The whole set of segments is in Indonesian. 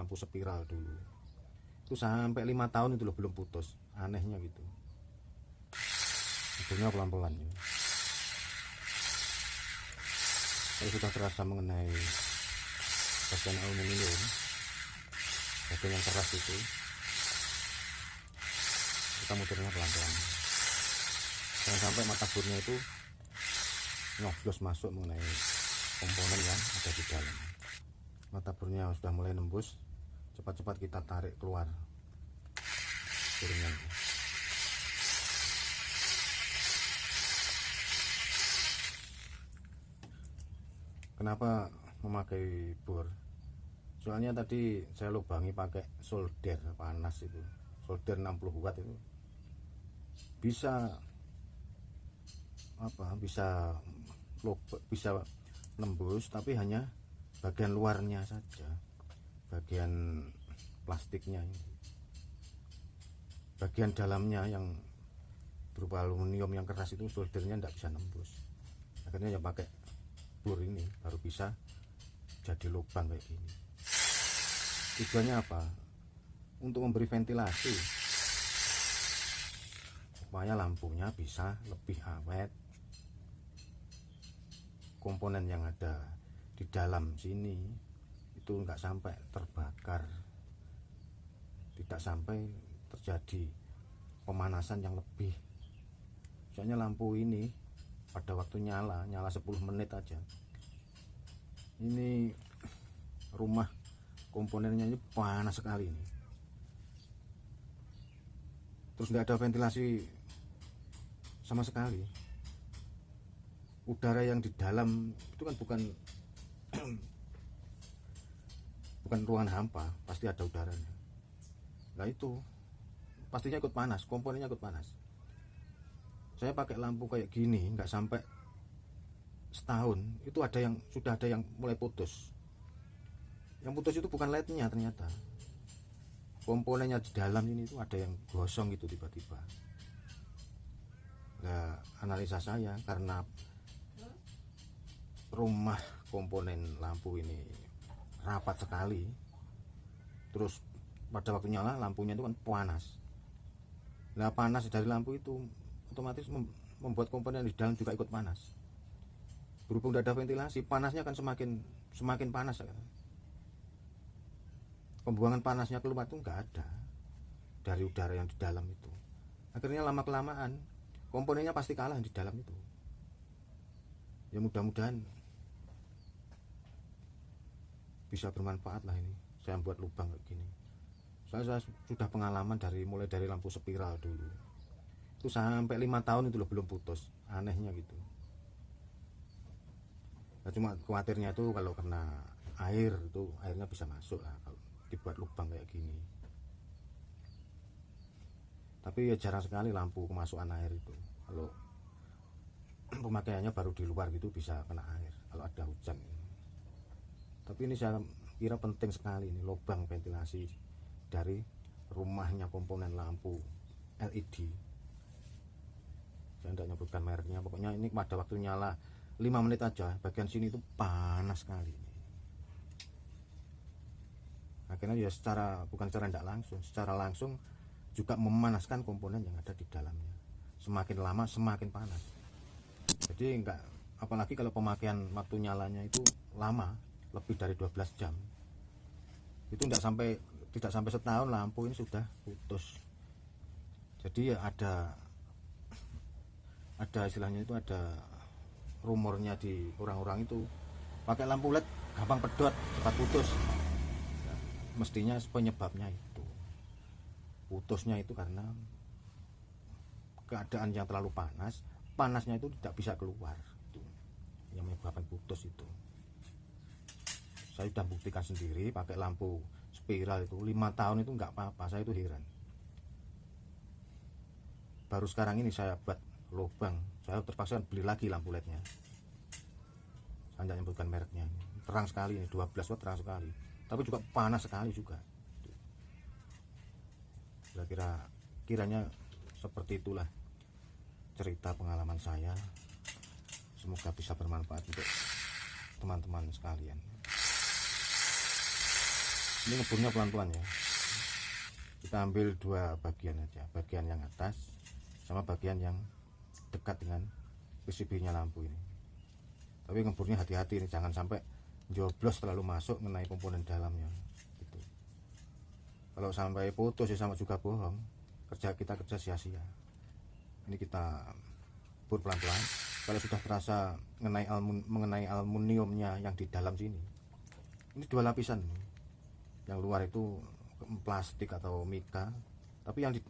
lampu spiral dulu. Itu sampai 5 tahun itu loh belum putus. Anehnya gitu. Hidupnya pelan-pelan ya. Kalau sudah terasa mengenai bagian aluminium, bagian yang keras itu, kita muternya pelan-pelan. Jangan sampai mata burnya itu nyoblos masuk mengenai komponen yang ada di dalam. Mata burnya sudah mulai nembus, cepat-cepat kita tarik keluar burnya. Kenapa memakai bor? Soalnya tadi saya lubangi pakai solder panas itu, solder 60 watt itu bisa bisa nembus, tapi hanya bagian luarnya saja, bagian plastiknya ini. Bagian dalamnya yang berupa aluminium yang keras itu soldernya tidak bisa nembus. Akhirnya ya pakai bor ini baru bisa jadi lubang kayak gini. Tujuannya apa? Untuk memberi ventilasi supaya lampunya bisa lebih awet. Komponen yang ada di dalam sini itu enggak sampai terbakar, tidak sampai terjadi pemanasan yang lebih. Soalnya lampu ini pada waktu nyala 10 menit aja, ini rumah komponennya ini panas sekali ini. Terus nggak ada ventilasi sama sekali. Udara yang di dalam itu kan bukan ruangan hampa, pasti ada udaranya. Nah itu pastinya ikut panas, komponennya ikut panas. Saya pakai lampu kayak gini nggak sampai setahun itu sudah ada yang mulai putus. Yang putus itu bukan lednya, ternyata komponennya di dalam ini itu ada yang gosong gitu tiba-tiba. Nah, analisa saya karena rumah komponen lampu ini rapat sekali, terus pada waktu nyala lampunya itu kan panas. Nah, panas dari lampu itu otomatis membuat komponen di dalam juga ikut panas. Berhubung tidak ada ventilasi, panasnya kan semakin panas. Pembuangan panasnya keluar itu nggak ada dari udara yang di dalam itu. Akhirnya lama kelamaan komponennya pasti kalah di dalam itu. Ya mudah-mudahan bisa bermanfaat lah ini. Saya buat lubang kayak gini. Saya sudah pengalaman mulai dari lampu spiral dulu. Itu sampai 5 tahun itu loh belum putus. Anehnya gitu. Nah, cuma khawatirnya itu kalau kena air itu airnya bisa masuk lah kalau dibuat lubang kayak gini. Tapi ya jarang sekali lampu kemasukan air itu. Kalau pemakaiannya baru di luar gitu bisa kena air kalau ada hujan. Tapi ini saya kira penting sekali ini lubang ventilasi dari rumahnya komponen lampu LED. Saya tidak nyebutkan mereknya, pokoknya ini pada waktu nyala 5 menit aja bagian sini itu panas sekali. Akhirnya ya bukan secara tidak langsung, secara langsung juga memanaskan komponen yang ada di dalamnya. Semakin lama semakin panas. Jadi apalagi kalau pemakaian waktu nyalanya itu lama, lebih dari 12 jam. Itu tidak sampai setahun lampu ini sudah putus. Jadi ya ada istilahnya itu ada rumornya di orang-orang itu pakai lampu LED gampang pedot, cepat putus. Nah, mestinya penyebabnya itu putusnya itu karena keadaan yang terlalu panasnya itu tidak bisa keluar, itu yang menyebabkan putus itu. Saya sudah buktikan sendiri pakai lampu spiral itu 5 tahun itu nggak apa-apa. Saya itu heran. Baru sekarang ini saya buat lubang, saya terpaksa beli lagi lampu LED-nya. Saya tidak menyebutkan mereknya. Terang sekali ini, 12 watt terang sekali. Tapi juga panas sekali juga. Kiranya seperti itulah cerita pengalaman saya. Semoga bisa bermanfaat untuk teman-teman sekalian. Ini ngeburnya pelan-pelan ya. Kita ambil dua bagian aja, bagian yang atas sama bagian yang dekat dengan PCB-nya lampu ini. Tapi ngeburnya hati-hati ini, jangan sampai joblos terlalu masuk mengenai komponen dalamnya gitu. Kalau sampai putus ya sama juga bohong, kerja sia-sia. Ini kita bur pelan-pelan. Kalau sudah terasa mengenai aluminiumnya yang di dalam sini, ini dua lapisan. Yang luar itu plastik atau mika, tapi yang di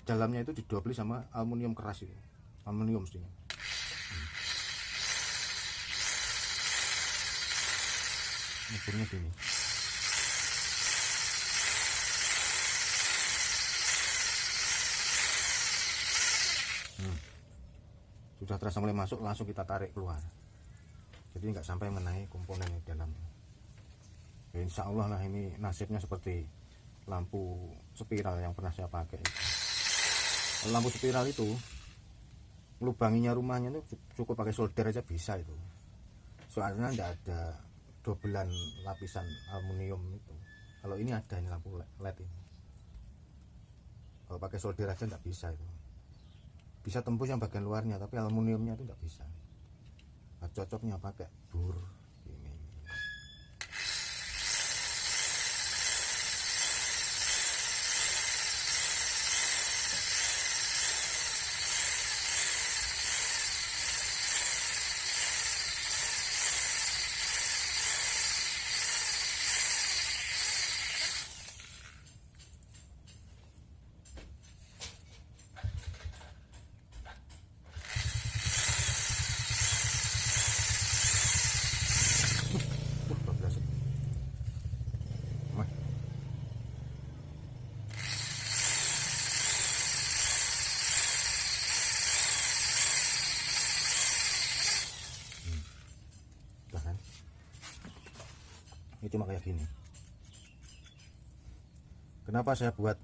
dalamnya itu didobeli sama aluminium keras ini, aluminium sini. Ngeburnya gini. Sudah terasa mulai masuk, langsung kita tarik keluar. Jadi nggak sampai mengenai komponen di dalamnya. Ya, insya Allah lah ini nasibnya seperti lampu spiral yang pernah saya pakai. Lampu spiral itu lubanginya rumahnya itu cukup pakai solder aja bisa itu. Soalnya nggak ada dobelan lapisan aluminium itu. Kalau ini ada, ini lampu LED ini. Kalau pakai solder aja nggak bisa itu. Bisa tembus yang bagian luarnya, tapi aluminiumnya itu nggak bisa. Nah, cocoknya pakai bur ini. Bablas. Mah. Udah kan? Ini cuma kayak gini. Kenapa saya buat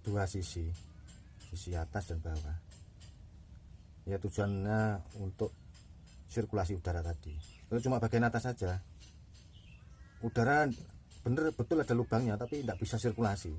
dua sisi atas dan bawah? Ya tujuannya untuk sirkulasi udara tadi. Kalau cuma bagian atas saja, udara betul ada lubangnya, tapi tidak bisa sirkulasi.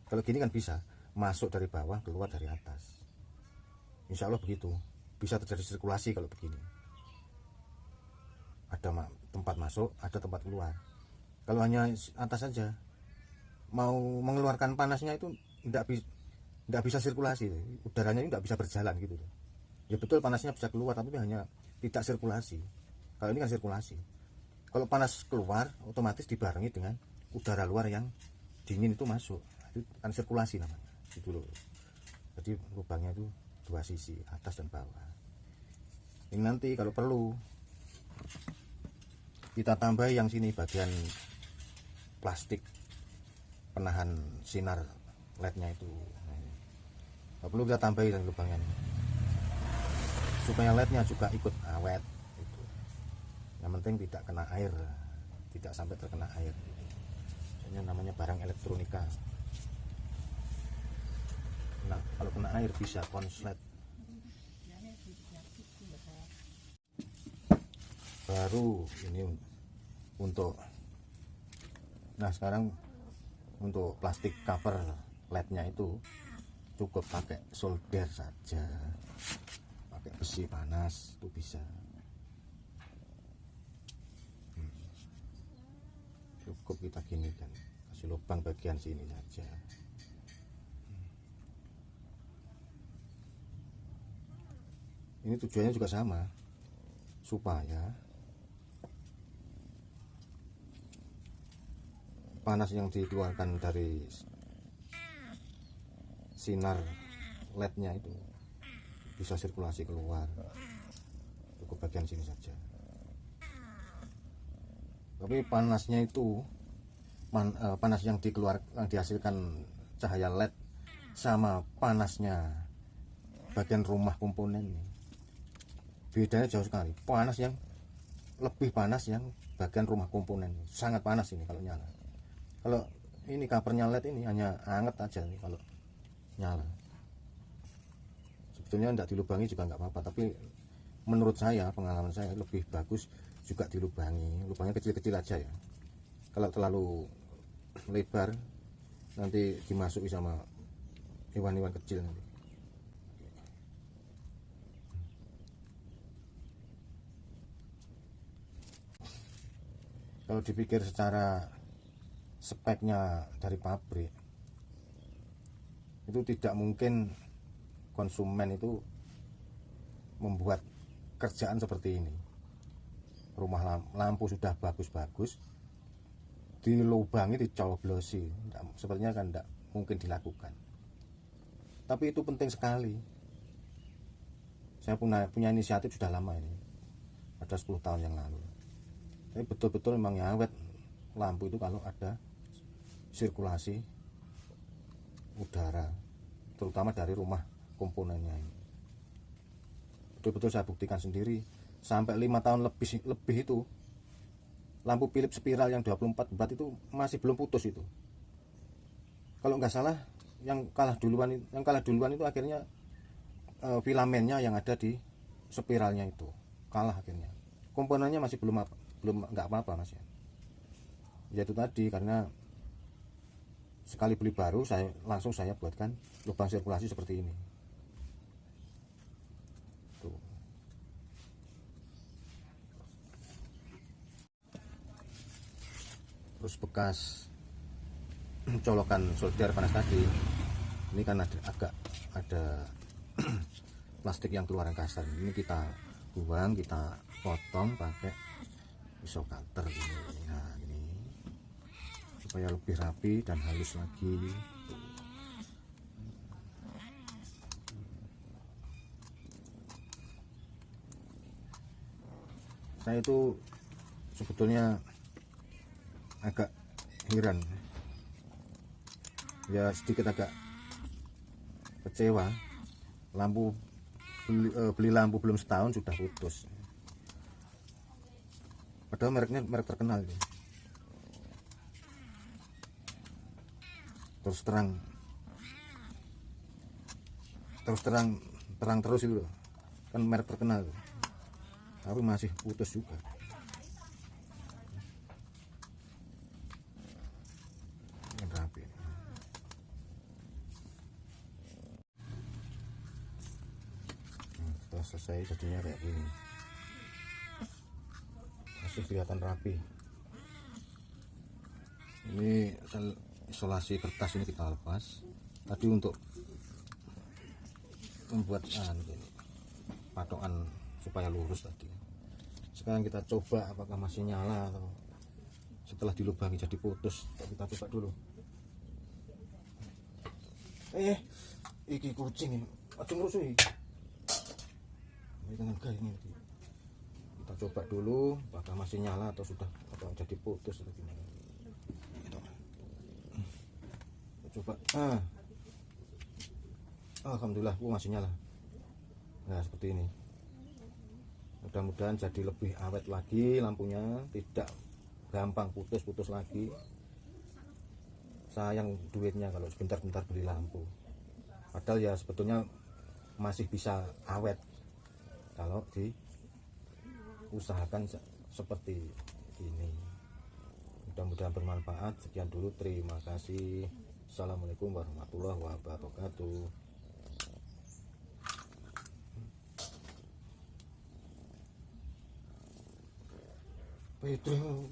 Kalau gini kan bisa masuk dari bawah, keluar dari atas. Insya Allah begitu, bisa terjadi sirkulasi kalau begini. Ada tempat masuk, ada tempat keluar. Kalau hanya atas saja, mau mengeluarkan panasnya itu tidak bisa sirkulasi, udaranya itu tidak bisa berjalan gitu. Ya betul panasnya bisa keluar, tapi hanya tidak sirkulasi. Kalau ini kan sirkulasi. Kalau panas keluar, otomatis dibarengi dengan udara luar yang dingin itu masuk. Itu kan sirkulasi namanya. Gitu loh. Jadi lubangnya itu dua sisi, atas dan bawah. Ini nanti kalau perlu kita tambah yang sini bagian plastik penahan sinar LED-nya itu. Kalau perlu kita tambahin lubangnya ini, supaya LED-nya juga ikut awet gitu. Yang penting tidak kena air, tidak sampai terkena air gitu. Ini namanya barang elektronika. Nah, kalau kena air bisa konslet. Baru ini untuk, nah sekarang untuk plastik cover LED-nya itu cukup pakai solder saja, pakai besi panas itu bisa. Cukup kita gini kan, kasih lubang bagian sini saja. Ini tujuannya juga sama, supaya panas yang dikeluarkan dari sinar LED-nya itu bisa sirkulasi keluar. Cukup bagian sini saja. Tapi panasnya itu panas yang dihasilkan cahaya LED sama panasnya bagian rumah komponen ini, bedanya jauh sekali. Panas yang lebih panas yang bagian rumah komponen, sangat panas ini kalau nyala. Kalau ini covernya LED ini hanya hangat aja nih kalau nyala. Sebetulnya tidak dilubangi juga nggak apa-apa, tapi menurut saya, pengalaman saya lebih bagus juga dilubangi. Lubangnya kecil-kecil aja ya. Kalau terlalu lebar, nanti dimasuki sama hewan-hewan kecil nanti. Kalau dipikir secara speknya dari pabrik, itu tidak mungkin konsumen itu membuat kerjaan seperti ini. Rumah lampu sudah bagus-bagus, dilubangi, dicoblosi, sepertinya kan tidak mungkin dilakukan. Tapi itu penting sekali. Saya punya inisiatif sudah lama ini, ada 10 tahun yang lalu. Tapi betul-betul memang awet lampu itu kalau ada sirkulasi udara, terutama dari rumah komponennya ini. Betul-betul saya buktikan sendiri, sampai 5 tahun lebih itu lampu Philips spiral yang 24 watt itu masih belum putus itu. Kalau nggak salah yang kalah duluan itu akhirnya filamennya yang ada di spiralnya itu kalah akhirnya. Komponennya masih belum nggak apa-apa mas ya. Ya itu tadi, karena sekali beli baru saya buatkan lubang sirkulasi seperti ini. Tuh. Terus bekas colokan solder panas tadi, ini kan ada plastik yang keluaran kasar. Ini kita buang, kita potong pakai pisau cutter ini. Nah ini supaya lebih rapi dan halus lagi. Saya itu sebetulnya agak heran, ya sedikit agak kecewa. Beli lampu belum setahun sudah putus, padahal mereknya merek terkenal gitu. Terus terang terus itu loh, kan merek terkenal gitu. Tapi masih putus juga. Yang rapi. Setelah selesai jadinya kayak gini, masih kelihatan rapi. Ini isolasi kertas ini kita lepas tadi untuk membuat patokan supaya lurus tadi. Sekarang kita coba apakah masih nyala atau setelah dilubangi jadi putus. Kita coba dulu. Iki kucing ini aja ngerusui. Ini dengan gaya ini. Kita coba dulu apakah masih nyala atau sudah jadi putus atau gimana. Kita coba. Alhamdulillah masih nyala. Nah seperti ini. Mudah-mudahan jadi lebih awet lagi lampunya, tidak gampang putus lagi. Sayang duitnya kalau sebentar-bentar beli lampu, padahal ya sebetulnya masih bisa awet kalau diusahakan seperti ini. Mudah-mudahan bermanfaat. Sekian dulu, terima kasih. Assalamualaikum warahmatullahi wabarakatuh. Pedro.